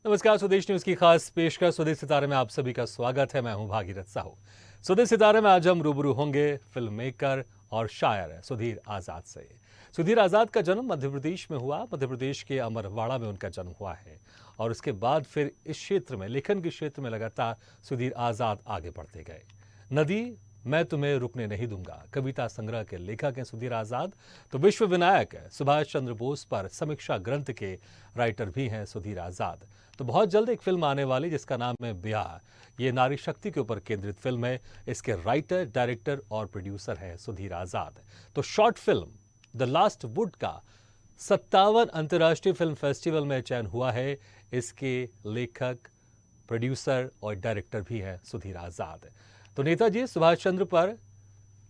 नमस्कार, स्वदेश न्यूज की खास पेशकश स्वदेश सितारे में आप सभी का स्वागत है। मैं हूं भागीरथ साहू। स्वदेश सितारे में आज हम रूबरू होंगे फिल्म मेकर और शायर सुधीर आजाद से। सुधीर आजाद का जन्म मध्य प्रदेश में हुआ। मध्य प्रदेश के अमरवाड़ा में उनका जन्म हुआ है और उसके बाद फिर इस क्षेत्र में, लेखन के क्षेत्र में लगातार सुधीर आजाद आगे बढ़ते गए। नदी मैं तुम्हें रुकने नहीं दूंगा कविता संग्रह के लेखक हैं सुधीर आजाद। तो विश्व विनायक सुभाष चंद्र बोस पर समीक्षा ग्रंथ के राइटर भी हैं सुधीर आजाद। तो बहुत जल्द एक फिल्म आने वाली जिसका नाम है ब्याह। ये नारी शक्ति के ऊपर केंद्रित फिल्म है। इसके राइटर, डायरेक्टर और प्रोड्यूसर हैं सुधीर आजाद। तो short film the last would का 57 अंतर्राष्ट्रीय फिल्म फेस्टिवल में चयन हुआ है। इसके लेखक, प्रोड्यूसर और डायरेक्टर भी हैं सुधीर आजाद। तो नेताजी सुभाष चंद्र पर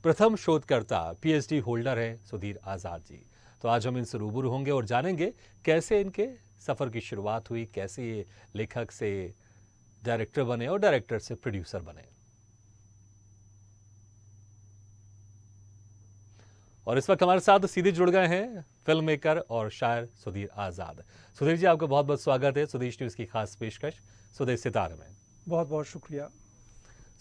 प्रथम शोधकर्ता, पीएचडी होल्डर हैं सुधीर आजाद जी। तो आज हम इनसे रूबरू होंगे और जानेंगे कैसे इनके सफर की शुरुआत हुई, कैसे ये लेखक से डायरेक्टर बने और डायरेक्टर से प्रोड्यूसर बने। और इस वक्त हमारे साथ सीधे जुड़ गए हैं फिल्म मेकर और शायर सुधीर आजाद। सुधीर जी, आपका बहुत बहुत स्वागत है स्वदेश न्यूज की खास पेशकश स्वदेश सितारे में। बहुत बहुत शुक्रिया।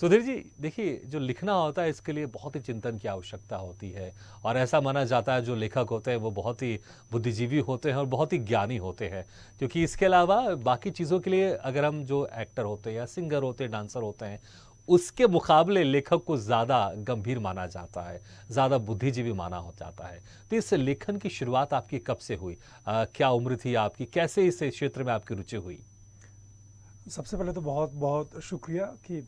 सुधीर जी, देखिए, जो लिखना होता है इसके लिए बहुत ही चिंतन की आवश्यकता होती है और ऐसा माना जाता है जो लेखक होते हैं वो बहुत ही बुद्धिजीवी होते हैं और बहुत ही ज्ञानी होते हैं, क्योंकि इसके अलावा बाकी चीज़ों के लिए अगर हम जो एक्टर होते हैं या सिंगर होते हैं, डांसर होते हैं, उसके मुकाबले लेखक को ज़्यादा गंभीर माना जाता है, ज़्यादा बुद्धिजीवी माना हो जाता है। तो इस लेखन की शुरुआत आपकी कब से हुई? क्या उम्र थी आपकी? कैसे इस क्षेत्र में आपकी रुचि हुई? सबसे पहले तो बहुत बहुत शुक्रिया कि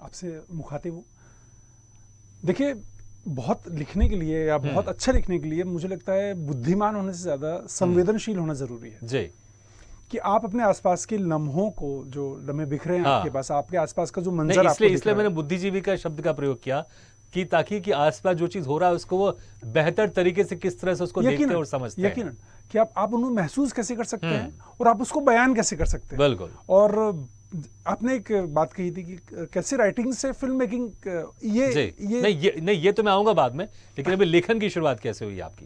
आपसे मुखातिब हूँ। देखिए, बहुत लिखने के लिए या बहुत अच्छा लिखने के लिए मुझे लगता है बुद्धिमान होने से ज़्यादा संवेदनशील होना ज़रूरी है जी। कि आप अपने आसपास के लम्हों को, जो लम्हे बिखरे हैं आपके पास, आपके आसपास का जो मंजर आपको इसलिए मैंने बुद्धिजीवी का शब्द का प्रयोग किया कि ताकि कि आसपास जो चीज हो रहा है उसको वो बेहतर तरीके से किस तरह से उसको देखते हैं और समझते हैं। यकीनन कि आप उन्हें महसूस कैसे कर सकते हैं और आप उसको बयान कैसे कर सकते हैं। बिल्कुल। और आपने एक बात कही थी कि कैसे राइटिंग से फिल्म मेकिंग, ये तो मैं आऊंगा बाद में, लेकिन अभी लेखन की शुरुआत कैसे हुई आपकी?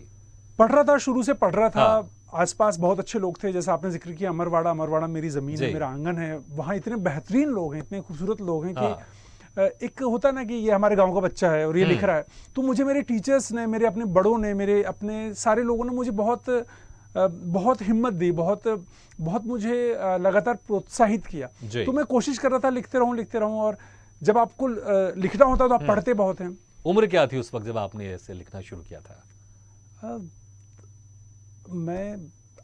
पढ़ रहा था, शुरू से पढ़ रहा था। आसपास बहुत अच्छे लोग थे, जैसा आपने जिक्र किया अमरवाड़ा मेरी जमीन है, मेरा आंगन है। वहाँ इतने बेहतरीन लोग हैं, इतने खूबसूरत लोग हैं कि एक होता ना कि ये हमारे गांव का बच्चा है और ये लिख रहा है। तो मुझे मेरे टीचर्स ने, मेरे अपने बड़ों ने, मेरे अपने सारे लोगों ने मुझे बहुत हिम्मत दी, बहुत मुझे लगातार प्रोत्साहित किया। तो मैं कोशिश कर रहा था लिखते रहूं। और जब आपको लिखना होता है तो आप पढ़ते बहुत हैं। उम्र क्या थी उस वक्त जब आपने ऐसे लिखना शुरू किया था? मैं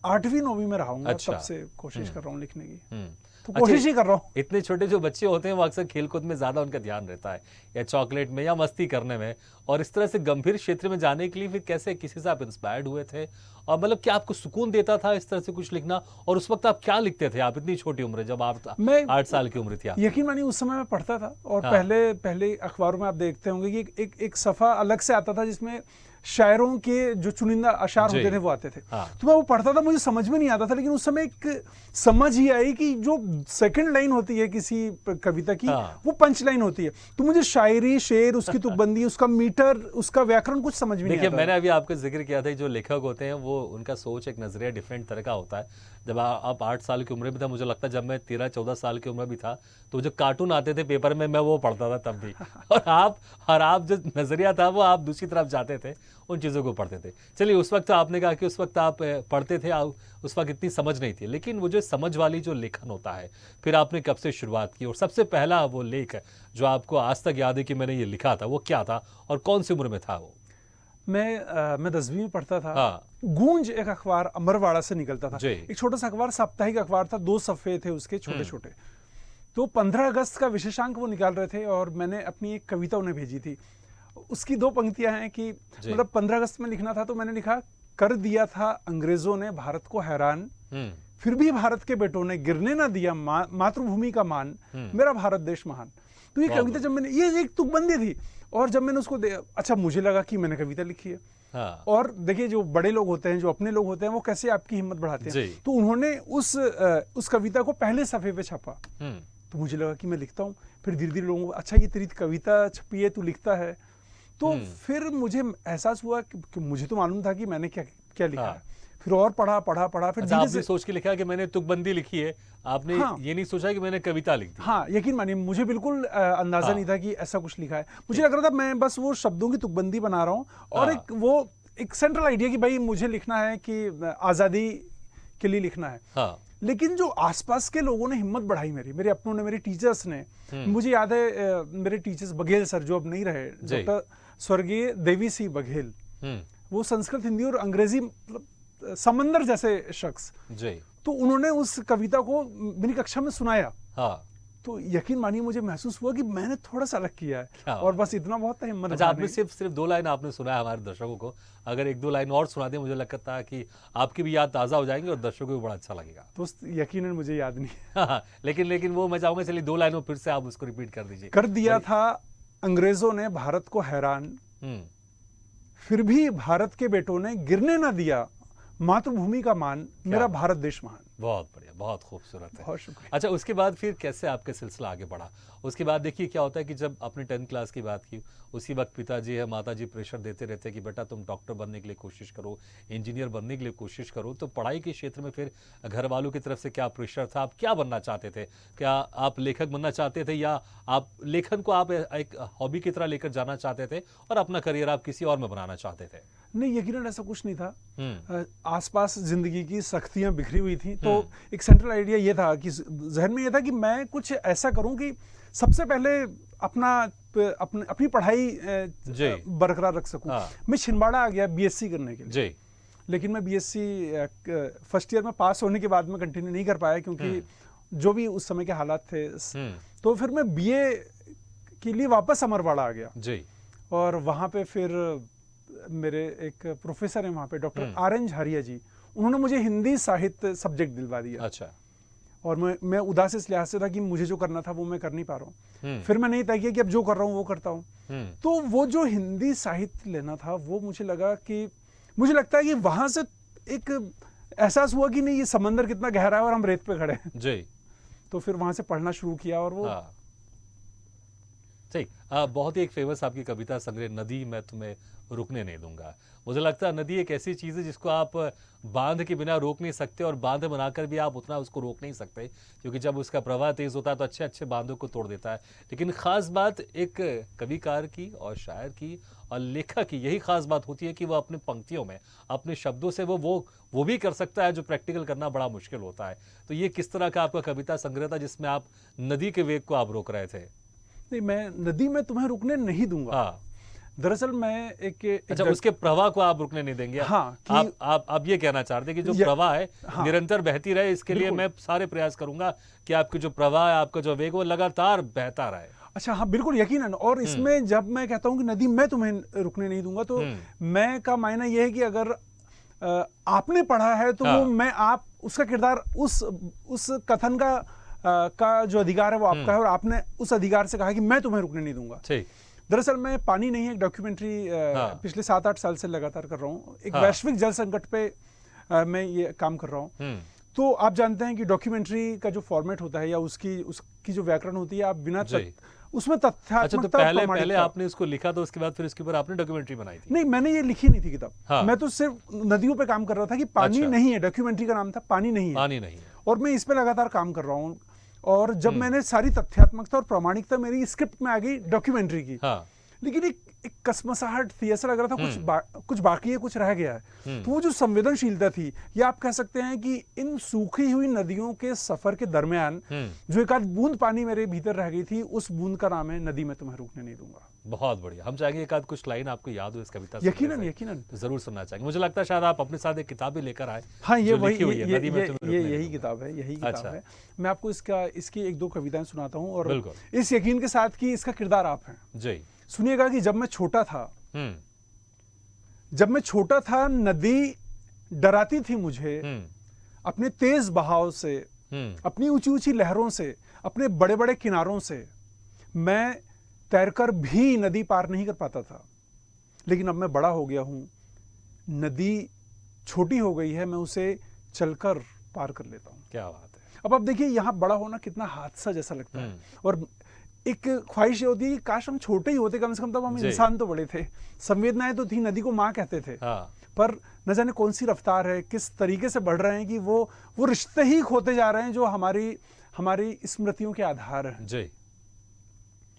8वीं 9वीं में रहा, अच्छा। तब से कोशिश कर रहा हूँ लिखने की। तो कोशिश ही कर रहा हूँ। इतने छोटे जो बच्चे होते हैं वो अक्सर खेलकूद में ज्यादा उनका ध्यान रहता है, या चॉकलेट में, या मस्ती करने में। और इस तरह से गंभीर क्षेत्र में जाने के लिए फिर कैसे, किसी से आप इंस्पायर्ड हुए थे? और मतलब क्या आपको सुकून देता था इस तरह से कुछ लिखना? और उस वक्त आप क्या लिखते थे? आप इतनी छोटी उम्र, जब आप 8 साल की उम्र थी। यकीन मानिए उस समय मैं पढ़ता था और पहले अखबारों में आप देखते होंगे कि एक सफा अलग से आता था जिसमें शायरों के जो चुनिंदा अशार होते थे वो आते थे। तो मैं वो पढ़ता था, मुझे समझ में नहीं आता था, लेकिन उस समय एक समझ ही आई कि जो सेकंड लाइन होती है किसी कविता की, वो पंच लाइन होती है। तो मुझे शायरी, शेर, उसकी तुकबंदी, उसका मीटर, उसका व्याकरण कुछ समझ में नहीं आता। मैंने अभी आपका जिक्र किया था, जो लेखक होते हैं वो, उनका सोच, एक नजरिया डिफरेंट तरह का होता है। जब आप 8 साल की उम्र में था, मुझे लगता है जब मैं 13-14 साल की उम्र भी था, तो जो कार्टून आते थे पेपर में, मैं वो पढ़ता था तब भी। और आप जो नजरिया था वो आप दूसरी तरफ जाते थे, उन चीज़ों को पढ़ते थे। चलिए, उस वक्त आपने कहा कि उस वक्त आप पढ़ते थे, उस वक्त इतनी समझ नहीं थी, लेकिन वो जो समझ वाली जो लेखन होता है, फिर आपने कब से शुरुआत की? और सबसे पहला वो लेख जो आपको आज तक याद है कि मैंने ये लिखा था, वो क्या था और कौन सी उम्र में था वो? मैं 10वीं में पढ़ता था। गूंज एक अखबार अमरवाड़ा से निकलता था, एक छोटा सा अखबार, साप्ताहिक अखबार था, 2 सफ़े थे उसके, छोटे छोटे। तो 15 अगस्त का विशेषांक वो निकाल रहे थे और मैंने अपनी एक कविता उन्हें भेजी थी। उसकी 2 पंक्तियां हैं कि मतलब 15 अगस्त में लिखना था, तो मैंने लिखा, कर दिया था अंग्रेजों ने भारत को हैरान, फिर भी भारत के बेटों ने गिरने ना दिया मातृभूमि का मान, मेरा भारत देश महान। तो ये कविता, जब मैंने, ये एक तुकबंदी थी, और जब मैंने उसको अच्छा, मुझे लगा कि मैंने कविता लिखी है। और देखिए, जो बड़े लोग होते हैं, जो अपने लोग होते हैं, वो कैसे आपकी हिम्मत बढ़ाते हैं। तो उन्होंने उस कविता को पहले सफ़े पे छापा। तो मुझे लगा कि मैं लिखता हूँ। फिर धीरे धीरे लोगों को, अच्छा ये तेरी कविता छपी है, तू लिखता है। तो फिर मुझे एहसास हुआ कि मुझे तो मालूम था कि मैंने क्या लिखा है। फिर और पढ़ा फिर अच्छा, धीरे आपने से सोच के लिखा कि मैंने तुकबंदी लिखी है, आपने हाँ। ये नहीं सोचा कि मैंने कविता लिख दी? हाँ, यकीन मानिए मुझे बिल्कुल अंदाजा हाँ। नहीं था कि ऐसा कुछ लिखा है। मुझे लग रहा था मैं बस वो शब्दों की तुकबंदी बना रहा हूँ और हाँ। एक सेंट्रल आइडिया कि भाई मुझे लिखना है कि आज़ादी के लिए लिखना है। हाँ। लेकिन जो आसपास के लोगों ने हिम्मत बढ़ाई मेरे अपनों ने, मेरे टीचर्स ने, मुझे याद है मेरे टीचर्स बघेल सर जो अब नहीं रहे, डॉक्टर स्वर्गीय देवी सी बघेल, वो संस्कृत, हिंदी और अंग्रेजी मतलब समंदर जैसे शख्स जी। तो उन्होंने उस कविता को मेरी कक्षा में सुनाया। हाँ। तो यकीन मानिए मुझे महसूस हुआ कि मैंने थोड़ा सा अलग किया है और बस इतना बहुत था हिम्मत। अच्छा, आपने सिर्फ 2 लाइन आपने सुनाया हमारे दर्शकों को, अगर 1-2 लाइन और सुना दें मुझे लगता है कि आपकी भी याद ताज़ा हो जाएंगी और दर्शकों को भी बड़ा अच्छा लगेगा। तो यकीनन मुझे याद नहीं हाँ, लेकिन वो मैं चाहूंगा, चलिए 2 लाइनों फिर से आप उसको रिपीट कर दीजिए। कर दिया था अंग्रेजों ने भारत को हैरान, फिर भी भारत के बेटों ने गिरने ना दिया मातृभूमि का मान, मेरा भारत देश महान। बहुत बढ़िया, बहुत खूबसूरत है। बहुत शुक्रिया। अच्छा, उसके बाद फिर कैसे आपका सिलसिला आगे बढ़ा? उसके बाद देखिए क्या होता है कि जब आपने 10th क्लास की बात की, उसी वक्त पिताजी है, माताजी प्रेशर देते रहते हैं कि बेटा तुम डॉक्टर बनने के लिए कोशिश करो, इंजीनियर बनने के लिए कोशिश करो। तो पढ़ाई के क्षेत्र में फिर घर वालों की तरफ से क्या प्रेशर था? आप क्या बनना चाहते थे? क्या आप लेखक बनना चाहते थे या आप लेखन को आप एक हॉबी की तरह लेकर जाना चाहते थे और अपना करियर आप किसी और में बनाना चाहते थे? नहीं, यकीनन ऐसा कुछ नहीं था। आसपास जिंदगी की सख्तियां बिखरी हुई थी, तो एक सेंट्रल आइडिया ये था कि जहन में ये था कि मैं कुछ ऐसा करूं कि सबसे पहले अपनी पढ़ाई बरकरार रख सकूं। हाँ। मैं छिंदवाड़ा आ गया बीएससी करने के लिए जी। लेकिन मैं बीएससी फर्स्ट ईयर में पास होने के बाद में कंटिन्यू नहीं कर पाया क्योंकि जो भी उस समय के हालात थे। तो फिर मैं बीए के लिए वापस अमरवाड़ा आ गया जी। और वहां पे फिर मेरे एक प्रोफेसर हैं वहाँ पे, डॉक्टर आर.एन. झारिया जी, उन्होंने मुझे हिंदी साहित्य सब्जेक्ट दिलवा दिया। अच्छा। और मैं उदास इस लिहाज से था कि मुझे जो करना था वो मैं कर नहीं पा रहा हूँ। फिर मैंने तय किया कि अब जो कर रहा हूँ वो करता हूँ। तो वो जो हिंदी साहित्य लेना था वो मुझे लगता है कि वहां से एक एहसास हुआ कि नहीं, ये समंदर कितना गहरा है और हम रेत पे खड़े हैं जी। तो फिर वहां से पढ़ना शुरू किया और वो ठीक। बहुत ही एक फेमस आपकी कविता संग्रह नदी मैं तुम्हें रुकने नहीं दूंगा। मुझे लगता है नदी एक ऐसी चीज़ है जिसको आप बांध के बिना रोक नहीं सकते और बांध बनाकर भी आप उतना उसको रोक नहीं सकते, क्योंकि जब उसका प्रवाह तेज होता है तो अच्छे अच्छे बांधों को तोड़ देता है। लेकिन ख़ास बात एक कविकार की और शायर की और लेखक की यही ख़ास बात होती है कि वो अपने पंक्तियों में अपने शब्दों से वो भी कर सकता है जो प्रैक्टिकल करना बड़ा मुश्किल होता है। तो ये किस तरह का आपका कविता संग्रह था जिसमें आप नदी के वेग को आप रोक रहे थे? नहीं, मैं नदी में तुम्हें रुकने नहीं दूंगा। हाँ। दरअसल मैं अच्छा, उसके प्रवाह को आप रुकने नहीं देंगे। हाँ, आप ये कहना चाहते हैं कि जो प्रवाह है निरंतर बहती रहे, इसके लिए मैं सारे प्रयास करूंगा कि आपकी जो प्रवाह है, आपका जो वेग वो लगातार बहता रहे। अच्छा, हाँ बिल्कुल यकीनन। और इसमें जब मैं कहता हूं कि नदी मैं तुम्हें रुकने नहीं दूंगा तो मैं का मायना यह है कि अगर आपने पढ़ा है तो वो मैं आप उसका किरदार उस कथन का जो अधिकार है वो आपका है और आपने उस अधिकार से कहा कि मैं तुम्हें रुकने नहीं दूंगा। ठीक। दरअसल मैं पानी नहीं है एक डॉक्यूमेंट्री पिछले 7-8 साल से लगातार कर रहा हूँ। एक वैश्विक जल संकट पे मैं ये काम कर रहा हूँ। तो आप जानते हैं कि डॉक्यूमेंट्री का जो फॉर्मेट होता है या उसकी जो व्याकरण होती है, आप बिना उसमें तथ्यात्मकता। अच्छा, तो पहले आपने उसको लिखा तो उसके बाद फिर इसके ऊपर आपने डॉक्यूमेंट्री बनाई थी? नहीं, मैंने ये लिखी नहीं थी किताब। मैं तो सिर्फ नदियों पे काम कर रहा था कि पानी नहीं है, डॉक्यूमेंट्री का नाम था पानी नहीं है। और मैं इस पे लगातार काम कर रहा हूँ। और जब मैंने सारी तथ्यात्मकता और प्रामाणिकता मेरी स्क्रिप्ट में आ गई डॉक्यूमेंट्री की, लेकिन एक कसमसाहट थी, ऐसा लग रहा था कुछ बाकी है, कुछ रह गया है। तो वो जो संवेदनशीलता थी, या आप कह सकते हैं कि इन सूखी हुई नदियों के सफर के दरमियान जो एक आध बूंद पानी मेरे भीतर रह गई थी, उस बूंद का नाम है नदी मैं तुम्हें रुकने नहीं दूंगा। बहुत बढ़िया। हम चाहेंगे एक आध कुछ लाइन आपको याद हो इस कविता से? यकीनन तो जरूर सुनना चाहेंगे। मुझे लगता है शायद आप अपने साथ एक किताब भी लेकर आए। हाँ, यही किताब है। मैं आपको इसकी 1-2 कविताएं सुनाता हूँ और इस यकीन के साथ कि इसका किरदार आप हैं। जी। सुनिएगा कि जब मैं छोटा था नदी डराती थी मुझे अपने तेज बहाव से, अपनी ऊंची ऊंची लहरों से, अपने बड़े बड़े किनारों से। मैं तैरकर भी नदी पार नहीं कर पाता था, लेकिन अब मैं बड़ा हो गया हूं, नदी छोटी हो गई है, मैं उसे चलकर पार कर लेता हूं। क्या बात है। अब आप देखिए यहाँ बड़ा होना कितना हादसा जैसा लगता है और एक ख्वाहिश होती है कि काश हम छोटे ही होते, कम से कम तब हम इंसान तो बड़े थे, संवेदनाएं तो थी, नदी को माँ कहते थे। पर न जाने कौन सी रफ्तार है, किस तरीके से बढ़ रहे हैं कि वो रिश्ते ही खोते जा रहे हैं जो हमारी स्मृतियों के आधार हैं। जी,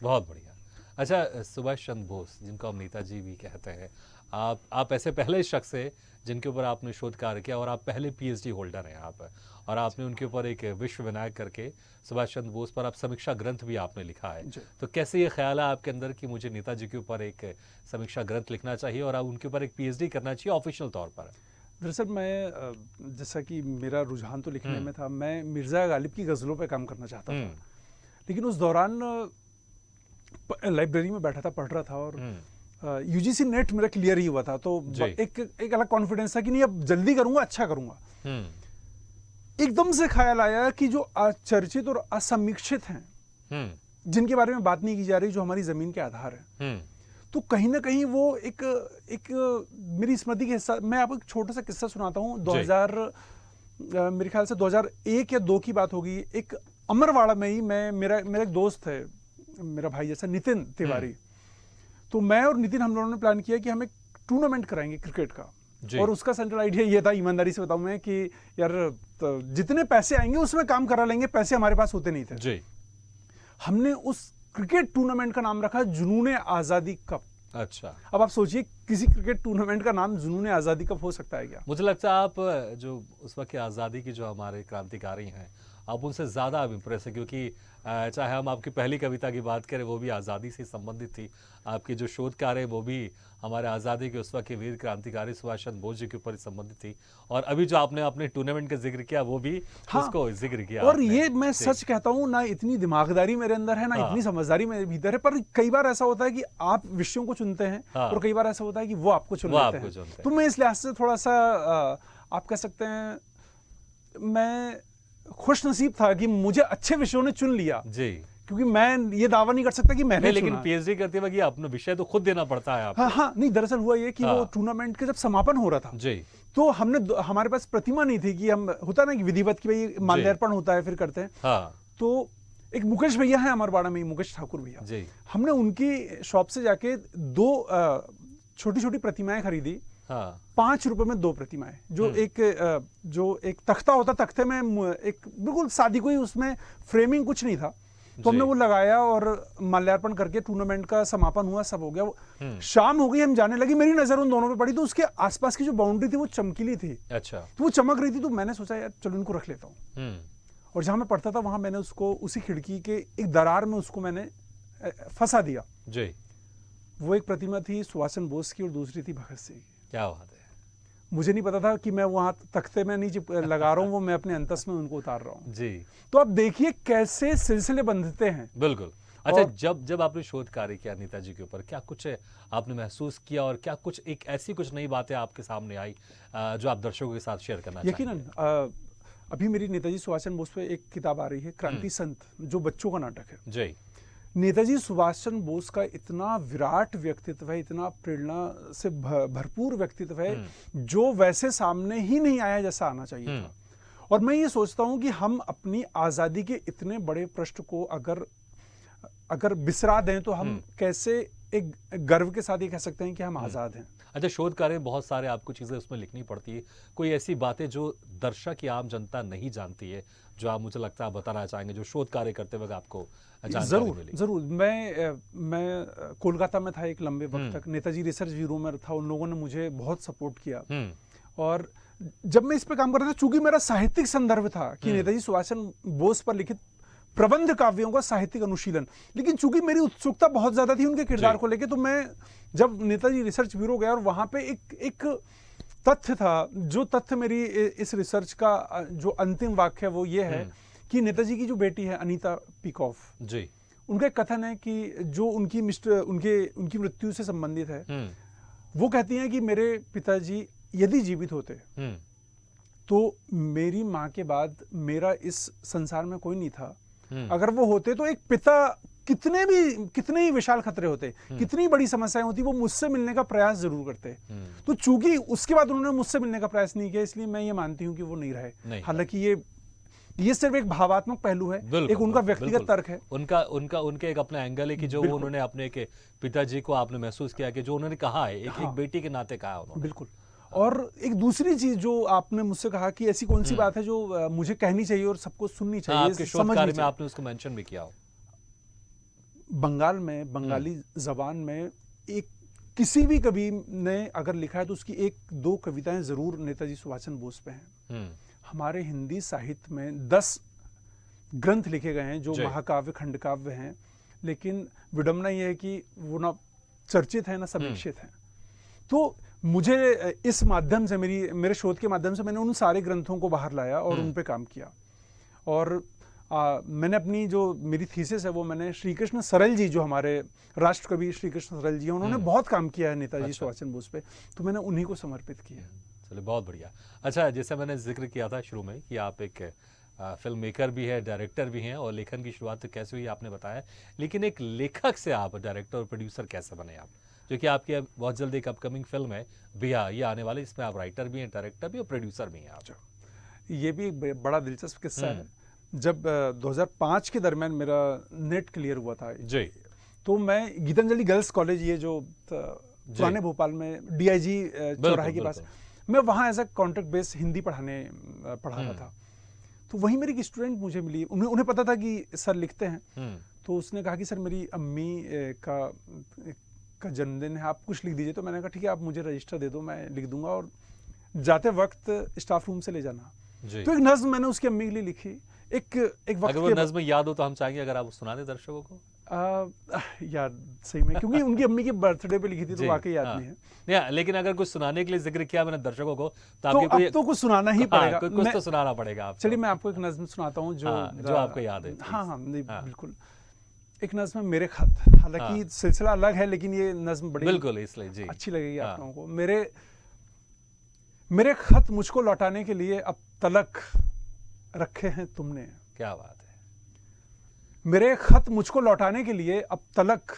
बहुत बढ़िया। अच्छा, सुभाष चंद्र बोस जिनको हम नेताजी भी कहते हैं, आप ऐसे पहले शख्स हैं जिनके ऊपर आपने शोध कार्य किया और आप पहले पीएचडी होल्डर हैं आप, और आपने उनके ऊपर एक विश्व विनायक करके सुभाष चंद्र बोस पर आप समीक्षा ग्रंथ भी आपने लिखा है। तो कैसे ये ख्याल है आपके अंदर कि मुझे नेताजी के ऊपर एक समीक्षा ग्रंथ लिखना चाहिए और आप उनके ऊपर एक पीएचडी करना चाहिए ऑफिशियल तौर पर? दरअसल मैं जैसा कि मेरा रुझान तो लिखने में था, मैं मिर्ज़ा गालिब की गज़लों पे काम करना चाहता था, लेकिन उस दौरान लाइब्रेरी में बैठा था, पढ़ रहा था, और यूजीसी नेट मेरा क्लियर ही हुआ था, तो एक अलग कॉन्फिडेंस था कि नहीं अब जल्दी करूंगा, अच्छा करूंगा। एकदम से ख्याल आया कि जो अचर्चित और असमीक्षित हैं, जिनके बारे में बात नहीं की जा रही, जो हमारी जमीन के आधार है, तो कहीं ना कहीं वो एक मेरी स्मृति के हिस्सा। मैं आपको एक छोटा सा किस्सा सुनाता हूँ। 2000 मेरे ख्याल से 2001 या 2 की बात होगी। एक अमरवाड़ा में ही मेरा एक दोस्त है, मेरा भाई जैसा, नितिन तिवारी। तो मैं और नितिन, हम लोगों ने प्लान किया कि हम एक टूर्नामेंट कराएंगे क्रिकेट का, और उसका सेंट्रल आइडिया ये था, ईमानदारी से बताऊं मैं, कि यार तो जितने पैसे आएंगे उसमें काम करा लेंगे, पैसे हमारे पास होते नहीं थे जी। हमने उस क्रिकेट टूर्नामेंट का नाम रखा जुनून आजादी कप। अच्छा, अब आप सोचिए किसी क्रिकेट टूर्नामेंट का नाम जुनून आजादी कप हो सकता है क्या? मुझे लगता है आप जो उस वक्त की आज़ादी की जो हमारे क्रांतिकारी हैं, आप उनसे ज़्यादा अब इम्प्रेस है, क्योंकि चाहे हम आपकी पहली कविता की बात करें, वो भी आज़ादी से संबंधित थी। आपकी जो शोध कार्य है वो भी हमारे आज़ादी के उस वक्त के वीर क्रांतिकारी सुभाष चंद्र बोस जी के ऊपर संबंधित थी, और अभी जो आपने अपने टूर्नामेंट का जिक्र किया वो भी उसको जिक्र किया। और ये मैं सच कहता हूँ, ना इतनी दिमागदारी मेरे अंदर है, ना इतनी समझदारी मेरे भीतर है, पर कई बार ऐसा होता है कि आप विषयों को चुनते हैं, और कई बार ऐसा होता है कि वो आपको चुन लेते हैं। तो मैं इस लिहाज से थोड़ा सा आप कह सकते हैं, मैं खुश नसीब था कि मुझे अच्छे विषयों ने चुन लिया जी, क्योंकि मैं ये दावा नहीं कर सकता कि मैंने लेकिन पीएचडी करते वक्त ये अपना विषय तो खुद देना पड़ता है आपको। हाँ, नहीं, दरअसल हुआ ये कि वो टूर्नामेंट के जब समापन हो रहा था जी, तो हमारे पास प्रतिमा नहीं थी, कि हम होता ना कि विधिवत की भाई माल्यार्पण होता है फिर करते हैं। तो एक मुकेश भैया है अमरवाड़ा में, मुकेश ठाकुर भैया जी, हमने उनकी शॉप से जाके 2 छोटी छोटी प्रतिमाएं खरीदी। 5 रुपए में 2 प्रतिमाएं, जो एक तख्ता होता, तख्ते में एक बिल्कुल सादी, कोई उसमें फ्रेमिंग कुछ नहीं था, तो हमने वो लगाया और माल्यार्पण करके टूर्नामेंट का समापन हुआ, सब हो गया। शाम हो गई, हम जाने लगे, मेरी नजर उन दोनों पे पड़ी, तो उसके आसपास की जो बाउंड्री थी वो चमकीली थी। अच्छा, तो वो चमक रही थी, तो मैंने सोचा यार चलो इनको रख लेता हूँ। और जहां मैं पढ़ता था वहां मैंने उसको उसी खिड़की के एक दरार में उसको मैंने फंसा दिया जी। वो एक प्रतिमा थी सुभाष चंद्र बोस की और दूसरी थी भगत सिंह की। क्या बात है। मुझे नहीं पता था कि मैं वहां तख्ते में नहीं लगा रहा हूँ, वो मैं अपने अंतस में उनको उतार रहा हूँ जी। तो आप देखिए कैसे सिलसिले बंधते हैं। बिल्कुल। अच्छा, जब आपने शोध कार्य किया नेताजी के ऊपर, क्या कुछ आपने महसूस किया, और क्या कुछ एक ऐसी कुछ नई बातें आपके सामने आई जो आप दर्शकों के साथ शेयर करना चाहेंगे? यकीनन अभी मेरी नेताजी सुभाष चंद्र बोस पे एक किताब आ रही है, क्रांति संत, जो बच्चों का नाटक है जी। नेताजी सुभाष चंद्र बोस का इतना विराट व्यक्तित्व है, इतना प्रेरणा से भरपूर व्यक्तित्व है, जो वैसे सामने ही नहीं आया जैसा आना चाहिए था। और मैं ये सोचता हूं कि हम अपनी आजादी के इतने बड़े पृष्ठ को अगर बिसरा दें तो हम कैसे एक गर्व के साथ ये कह सकते हैं कि हम आजाद हैं। अच्छा, शोध कार्य बहुत सारे आपको चीजें उसमें लिखनी पड़ती है, कोई ऐसी बातें जो दर्शक या आम जनता नहीं जानती है, जो आप मुझे लगता है बताना चाहेंगे, जो शोध कार्य करते वक्त आपको जानकारी मिली? जरूर। मैं कोलकाता में था एक लंबे वक्त तक, नेताजी रिसर्च ब्यूरो में था, उन लोगों ने मुझे बहुत सपोर्ट किया। और जब मैं इस पे काम कर रहा था, चूंकि मेरा साहित्यिक संदर्भ था कि नेताजी सुभाष चंद्र बोस पर लिखित प्रबंध काव्यों का साहित्यिक अनुशीलन, लेकिन चूंकि मेरी उत्सुकता बहुत ज्यादा थी उनके किरदार को लेकर, तो मैं जब नेताजी रिसर्च ब्यूरो गया और वहां पे एक तथ्य था, जो तथ्य मेरी इस रिसर्च का जो अंतिम वाक्य है वो ये है कि नेताजी की जो बेटी है अनीता पीकॉफ जी, उनका एक कथन है कि जो उनकी मृत्यु से संबंधित है, वो कहती हैं कि मेरे पिताजी यदि जीवित होते तो मेरी माँ के बाद मेरा इस संसार में कोई नहीं था। अगर वो होते तो एक पिता कितने ही विशाल खतरे होते, कितनी बड़ी समस्याएं होती, वो मुझसे मिलने का प्रयास जरूर करते। तो चूंकि उसके बाद उन्होंने मुझसे मिलने का प्रयास नहीं किया, इसलिए मैं ये मानती हूं कि वो नहीं रहे। हालांकि ये सिर्फ एक भावात्मक पहलू है, एक उनका व्यक्तिगत तर्क है, उनका एक अपना एंगल है कि जो उन्होंने अपने के पिताजी को आपने महसूस किया कि जो उन्होंने कहा है एक बेटी के नाते कहा उन्होंने। बिल्कुल। और एक दूसरी चीज जो आपने मुझसे कहा कि ऐसी कौन सी बात है जो मुझे कहनी चाहिए और सबको सुननी चाहिए, आपके शोध कार्य में आपने उसको मेंशन भी किया हो। बंगाल में बंगाली जबान में एक किसी भी कवि ने अगर लिखा है तो उसकी एक दो कविताएं जरूर नेताजी सुभाष चंद्र बोस पे हैं। हमारे हिंदी साहित्य में 10 ग्रंथ लिखे गए हैं जो महाकाव्य खंड काव्य हैं, लेकिन विडंबना यह है कि वो ना चर्चित है ना समीक्षित है। तो मुझे इस माध्यम से मेरे शोध के माध्यम से मैंने उन सारे ग्रंथों को बाहर लाया और उन पे काम किया। और मैंने अपनी जो मेरी थीसिस है वो मैंने श्री कृष्ण सरल जी, जो हमारे राष्ट्रकवि श्री कृष्ण सरल जी हैं, उन्होंने बहुत काम किया है नेताजी सुभाष चंद्र बोस पे, तो मैंने उन्हीं को समर्पित किया। चलिए बहुत बढ़िया। अच्छा, जैसे मैंने जिक्र किया था शुरू में कि आप एक फिल्म मेकर भी है, डायरेक्टर भी हैं, और लेखन की शुरुआत तो कैसे हुई आपने बताया, लेकिन एक लेखक से आप डायरेक्टर और प्रोड्यूसर कैसे बने आप, जो कि आपकी बहुत जल्द एक अपकमिंग फिल्म है बिया, ये आने वाली, इसमें आप राइटर भी हैं, डायरेक्टर भी और प्रोड्यूसर भी हैं आप। ये भी एक बड़ा दिलचस्प किस्सा है। जब 2005 के दरमियान मेरा नेट क्लियर हुआ था जी, तो मैं गीतांजलि गर्ल्स कॉलेज, ये जो पुराने भोपाल में डीआईजी चौराहे के पास, मैं वहाँ as a contract base Hindi पढ़ा रहा था। तो वहीं मेरी एक स्टूडेंट मुझे मिली, उन्हें पता था कि सर लिखते हैं, तो उसने कहा कि सर मेरी अम्मी का जन्मदिन है, आप कुछ लिख दीजिए। तो मैंने कहा ठीक है, आप मुझे रजिस्टर दे दो, मैं लिख दूंगा और जाते वक्त स्टाफ रूम से ले जाना। तो एक नज्म मैंने उसकी अम्मी के लिए लिखी। एक वक्त अगर वो नज्म याद हो तो हम चाहेंगे अगर आप सुना दें दर्शकों को। याद सही में, क्योंकि उनकी अम्मी के बर्थडे पे लिखी थी तो वाकई याद नहीं है। लेकिन अगर कुछ सुनाने के लिए जिक्र किया मैंने दर्शकों को तो अब तो कुछ सुनाना ही पड़ेगा। कुछ तो सुनाना पड़ेगा आप। चलिए मैं आपको एक नज्म सुनाता हूँ जो आपको याद है। हाँ, बिल्कुल। एक नज्म है मेरे खत, हालांकि सिलसिला अलग है लेकिन ये नज्म बड़ी बिल्कुल इसलिए जी अच्छी लगेगी आप लोगों को। मेरे खत मुझको लौटाने के लिए अब तलक रखे हैं तुमने। क्या बात है। मेरे खत मुझको लौटाने के लिए अब तलक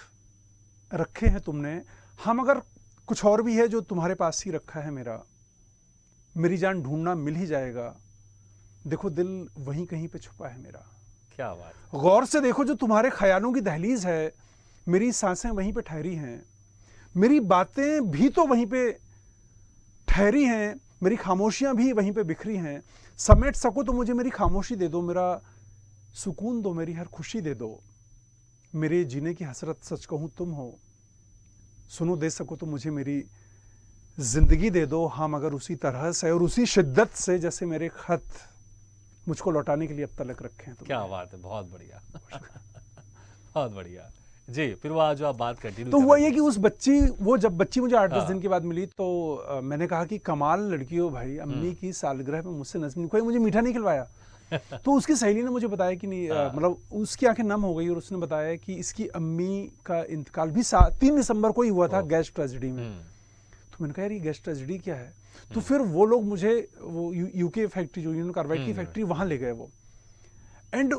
रखे हैं तुमने, हम अगर कुछ और भी है जो तुम्हारे पास ही रखा है मेरी जान ढूंढना मिल ही जाएगा, देखो दिल वहीं कहीं पे छुपा है मेरा। क्या बात है। गौर से देखो जो तुम्हारे ख्यालों की दहलीज है, मेरी सांसें वहीं पे ठहरी हैं, मेरी बातें भी तो वहीं पे ठहरी हैं, मेरी खामोशियां भी वहीं पे बिखरी हैं। समेट सको तो मुझे मेरी खामोशी दे दो, मेरा सुकून दो, मेरी हर खुशी दे दो, मेरे जीने की हसरत सच कहूं तुम हो, सुनो दे सको तो मुझे मेरी जिंदगी दे दो, हाँ मगर उसी तरह से और उसी शिद्दत से जैसे मेरे खत मुझको लौटाने के लिए अब तलक रखे हैं। क्या बात है, बहुत बढ़िया। बहुत बढ़िया जी। फिर वो जो आप बात कंटिन्यू तो हुआ ये कि जब बच्ची मुझे 8-10 दिन के बाद मिली तो मैंने कहा कि कमाल लड़की हो भाई, अम्मी की सालगिरह पे मुझसे नज़म कोई मुझे मीठा नहीं खिलवाया। तो उसकी सहेली ने मुझे बताया कि नहीं, मतलब उसकी आंखें नम हो गई और उसने बताया कि इसकी अम्मी का इंतकाल भी 3 दिसंबर को ही हुआ था गैस ट्रेजेडी में। तो मैंने कहा यार ये गैस ट्रेजेडी क्या है। तो फिर वो लोग मुझे वो यूके फैक्ट्री, जो यूनियन कार्बाइड की फैक्ट्री, वहां ले गए वो। एंड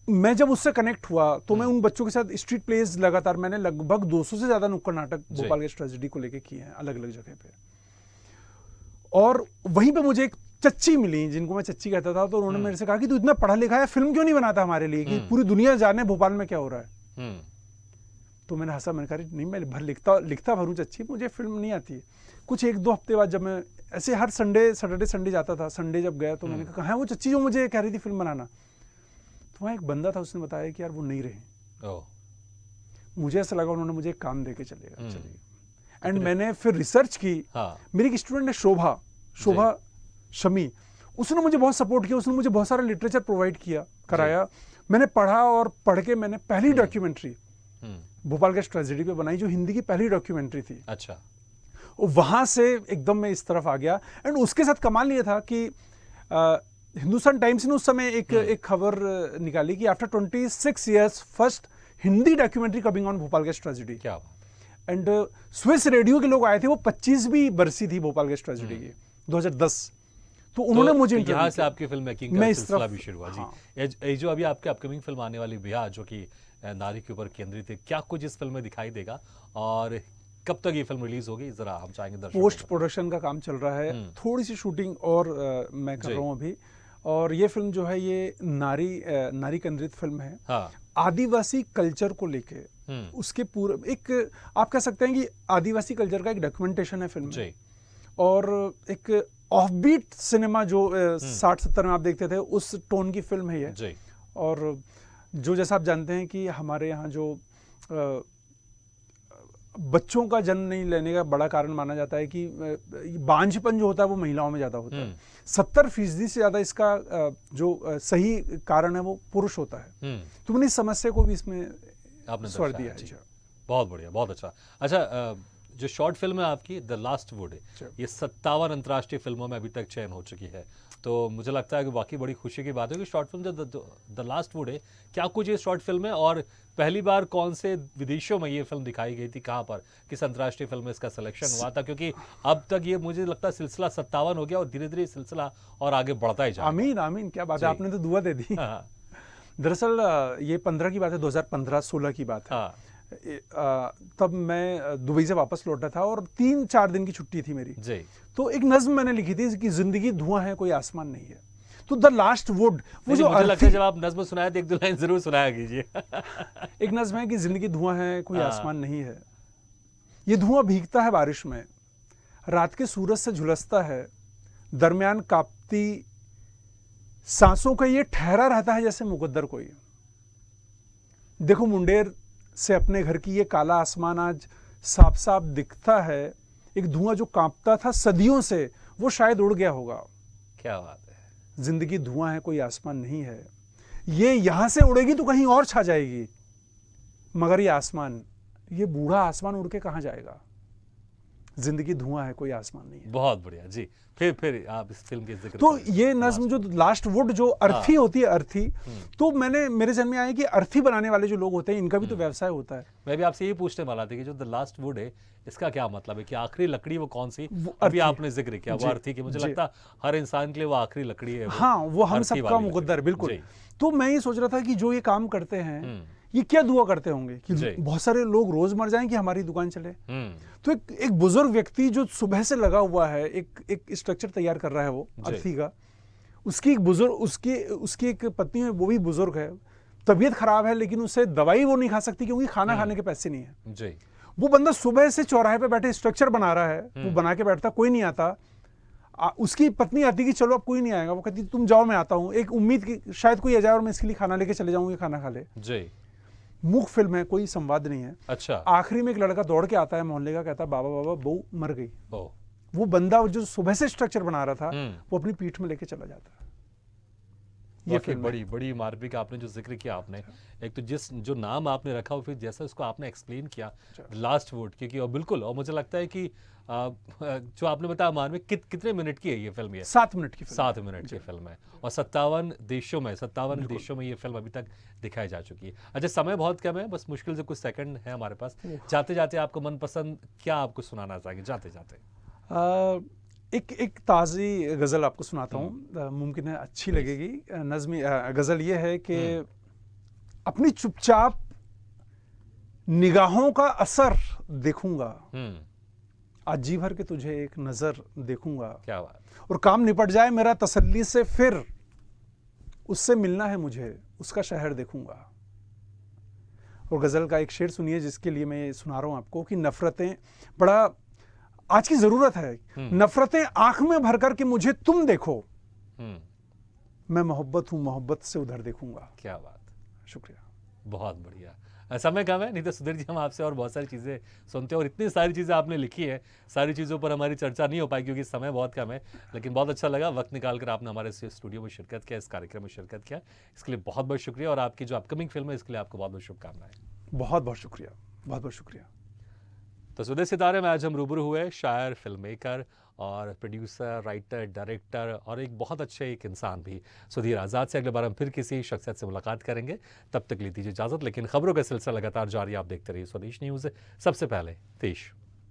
मैं जब उससे कनेक्ट हुआ तो मैं उन बच्चों के साथ स्ट्रीट प्लेज लगातार, मैंने लगभग 200 से ज्यादा नुक्कड़ नाटक भोपाल गैस ट्रेजेडी को लेके किए हैं अलग अलग जगह पे। और वहीं पे मुझे एक चच्ची मिली जिनको मैं चच्ची कहता था, तो उन्होंने मेरे से कहा कि तू इतना पढ़ा लिखा है, फिल्म क्यों नहीं बनाता हमारे लिए कि पूरी दुनिया जाने भोपाल में क्या हो रहा है। तो मैंने हंसा, मैंने कहा नहीं मैं लिखता भरूं चच्ची, मुझे फिल्म नहीं आती है। कुछ 1-2 हफ्ते बाद जब मैं ऐसे हर सैटरडे संडे जाता था, संडे जब गया तो मैंने कहा है वो चच्ची जो मुझे कह रही थी फिल्म बनाना। तो वहाँ एक बंदा था, उसने बताया कि यार वो नहीं रहे। मुझे ऐसा लगा उन्होंने मुझे काम दे के चलिए। एंड मैंने फिर रिसर्च की। मेरी एक स्टूडेंट है शोभा शमी, उसने मुझे बहुत सपोर्ट किया, उसने मुझे बहुत सारा लिटरेचर प्रोवाइड कराया। मैंने पढ़ा और पढ़ के मैंने पहली डॉक्यूमेंट्री भोपाल गैस ट्रेजेडी पे बनाई, जो हिंदी की पहली डॉक्यूमेंट्री थी। अच्छा। वहां से एकदम मैं इस तरफ आ गया। एंड उसके साथ कमाल ये था कि हिंदुस्तान टाइम्स ने उस समय एक खबर निकाली कि after 26 years first Hindi documentary coming on Bhopal gas tragedy. क्या। एंड स्विस रेडियो के लोग आए थे, वो 25वीं बरसी थी भोपाल गैस ट्रेजेडी की 2010। तो उन्होंने मुझे यहाँ से आपकी फिल्म मेकिंग का सिलसिला भी शुरू हुआ। जी, जो अभी आपके अपकमिंग फिल्म आने वाली बिया, जो कि नारी के ऊपर केंद्रित है, क्या कुछ इस फिल्म में दिखाई देगा और कब तक ये फिल्म रिलीज होगी, जरा हम चाहेंगे दर्शकों। पोस्ट प्रोडक्शन का काम चल रहा है, थोड़ी सी शूटिंग और मैं कर रहा हूँ अभी। और ये फिल्म जो है ये नारी केंद्रित फिल्म है। आदिवासी कल्चर को लेके उसके पूरे एक आप कह सकते हैं कि आदिवासी कल्चर का एक डॉक्यूमेंटेशन है फिल्म में। और एक ऑफबीट सिनेमा जो 60-70 में आप देखते थे, उस टोन की फिल्म है ये जी। और जो जैसा आप जानते हैं कि हमारे यहाँ जो बच्चों का जन्म नहीं लेने का बड़ा कारण माना जाता है कि बांझपन जो होता है वो महिलाओं में ज़्यादा होता है। 70% से ज़्यादा इसका जो सही कारण है वो पुरुष होता है। तो मैंने इस समस्या को भी इसमें आपने स्वर दिया है। बहुत बढ़िया, बहुत अच्छा। अच्छा, जो शॉर्ट फिल्म है आपकी द लास्ट वुड, ये 57 अंतर्राष्ट्रीय फिल्मों में अभी तक चयन हो चुकी है। तो मुझे लगता है कि वाकई बड़ी खुशी की बात है कि शॉर्ट फिल्म जो द लास्ट वुड है, क्या कुछ ये शॉर्ट फिल्म है और पहली बार कौन से विदेशों में ये फिल्म दिखाई गई थी, कहाँ पर, किस अंतर्राष्ट्रीय फिल्म में इसका सिलेक्शन हुआ था? क्योंकि अब तक ये मुझे लगता है सिलसिला 57 हो गया और धीरे धीरे सिलसिला और आगे बढ़ता ही जाएगा। आमीन आमीन, क्या बात है, आपने तो दुआ दे दी। दरअसल ये 15 की बात है, 2015-16 की बात है। तब मैं दुबई से वापस लौटा था और 3-4 दिन की छुट्टी थी मेरी जी। तो एक नज्म मैंने लिखी थी कि जिंदगी धुआं है कोई आसमान नहीं है। तो द लास्ट वुड वो जो मुझे लगता है जब आप नज्म सुनाए तो एक दो लाइन जरूर सुनाया कीजिए। एक नज्म है कि जिंदगी धुआं है कोई आसमान नहीं है, ये धुआं भीगता है बारिश में, रात के सूरज से झुलसता है, दरमियान कांपती सांसों का ये ठहरा रहता है जैसे मुकद्दर कोई। देखो मुंडेर से अपने घर की ये काला आसमान आज साफ साफ दिखता है, एक धुआं जो कांपता था सदियों से वो शायद उड़ गया होगा। क्या बात है। जिंदगी धुआं है कोई आसमान नहीं है, ये यहां से उड़ेगी तो कहीं और छा जाएगी, मगर ये आसमान, ये बूढ़ा आसमान उड़ के कहां जाएगा। जिंदगी धुआं है कोई आसमान नहीं है। बहुत बढ़िया जी। फिर आप इस फिल्म के जिक्र तो ये नज्म जो लास्ट वुड जो अर्थी होती है, अर्थी, तो मेरे जहन में आया कि अर्थी बनाने वाले जो लोग होते हैं इनका भी तो व्यवसाय होता है। मैं भी आपसे यही पूछने वाला था कि जो द लास्ट वुड है इसका क्या मतलब है कि आखिरी लकड़ी वो कौन सी, अभी आपने जिक्र किया वो अर्थी की, मुझे लगता है हर इंसान के लिए वो आखिरी लकड़ी है। हाँ, वो हम सबका मुकद्दर, बिल्कुल। तो मैं ये सोच रहा था कि जो ये काम करते हैं ये क्या दुआ करते होंगे कि बहुत सारे लोग रोज मर जाएं कि हमारी दुकान चले। तो एक बुजुर्ग व्यक्ति जो सुबह से लगा हुआ है, एक स्ट्रक्चर तैयार कर रहा है वो अर्थी का, उसकी एक बुजुर्ग उसकी एक पत्नी है, वो भी बुजुर्ग है, तबीयत खराब है, लेकिन उसे दवाई वो नहीं खा सकती क्योंकि खाना खाने के पैसे नहीं है जी। वो बंदा सुबह से चौराहे पे बैठे स्ट्रक्चर बना रहा है, वो बना के बैठता, कोई नहीं आता। उसकी पत्नी आती कि चलो अब कोई नहीं आएगा, वो कहती तुम जाओ मैं आता हूँ, एक उम्मीद की शायद कोई आ जाए और मैं इसके लिए खाना लेके चले जाऊंगी, खाना खा ले जी। मूक फिल्म है, कोई संवाद नहीं है। अच्छा। आखिरी में एक लड़का दौड़ के आता है मोहल्ले का, कहता बाबा बाबा बहू मर गई। वो बंदा जो सुबह से स्ट्रक्चर बना रहा था वो अपनी पीठ में लेके चला जाता है। ये फिर बड़ी बड़ी मार्मिक आपने जो जिक्र किया आपने, एक तो जो नाम आपने रखा, फिर जैसा उसको आपने एक्सप्लेन किया लास्ट वुड, क्योंकि और बिल्कुल, और मुझे लगता है कि जो आपने बताया मार्मिक, कितने मिनट की है ये फिल्म? 7 मिनट की फिल्म, 7 मिनट की फिल्म है और 57 देशों में ये फिल्म अभी तक दिखाई जा चुकी है। अच्छा, समय बहुत कम है, बस मुश्किल से कुछ सेकंड है हमारे पास। जाते जाते आपको मनपसंद क्या आपको सुनाना चाहिए जाते जाते? एक ताज़ी गज़ल आपको सुनाता हूँ, मुमकिन है अच्छी लगेगी। नज़्मी गज़ल ये है कि अपनी चुपचाप निगाहों का असर देखूंगा, आज जी भर के तुझे एक नज़र देखूंगा। क्या बात। और काम निपट जाए मेरा तसल्ली से, फिर उससे मिलना है मुझे, उसका शहर देखूंगा। और गज़ल का एक शेर सुनिए जिसके लिए मैं सुना रहा हूँ आपको कि नफरतें, बड़ा आज की जरूरत है, नफरतें आंख में भर कर के मुझे तुम देखो, मैं मोहब्बत हूं, मोहब्बत से उधर देखूंगा। क्या बात, शुक्रिया। बहुत बढ़िया। समय कम है, नहीं तो सुधीर जी हम आपसे और बहुत सारी चीज़ें सुनते हैं और इतनी सारी चीज़ें आपने लिखी है, सारी चीज़ों पर हमारी चर्चा नहीं हो पाई क्योंकि समय बहुत कम है, लेकिन बहुत अच्छा लगा वक्त निकाल कर आपने हमारे स्टूडियो में शिरकत किया, इस कार्यक्रम में शिरकत किया, इसके लिए बहुत बहुत शुक्रिया। और आपकी जो अपकमिंग फिल्म है इसके लिए आपको बहुत बहुत शुभकामनाएं। बहुत बहुत शुक्रिया, बहुत बहुत शुक्रिया। तो स्वदेश सितारे में आज हम रूबरू हुए शायर, फिल्म मेकर और प्रोड्यूसर, राइटर, डायरेक्टर और एक बहुत अच्छे एक इंसान भी सुधीर आज़ाद से। अगले बार हम फिर किसी शख्सियत से मुलाकात करेंगे, तब तक ली दीजिए इजाज़त। लेकिन खबरों का सिलसिला लगातार जारी, आप देखते रहिए स्वदेश न्यूज़। सबसे पहले देश।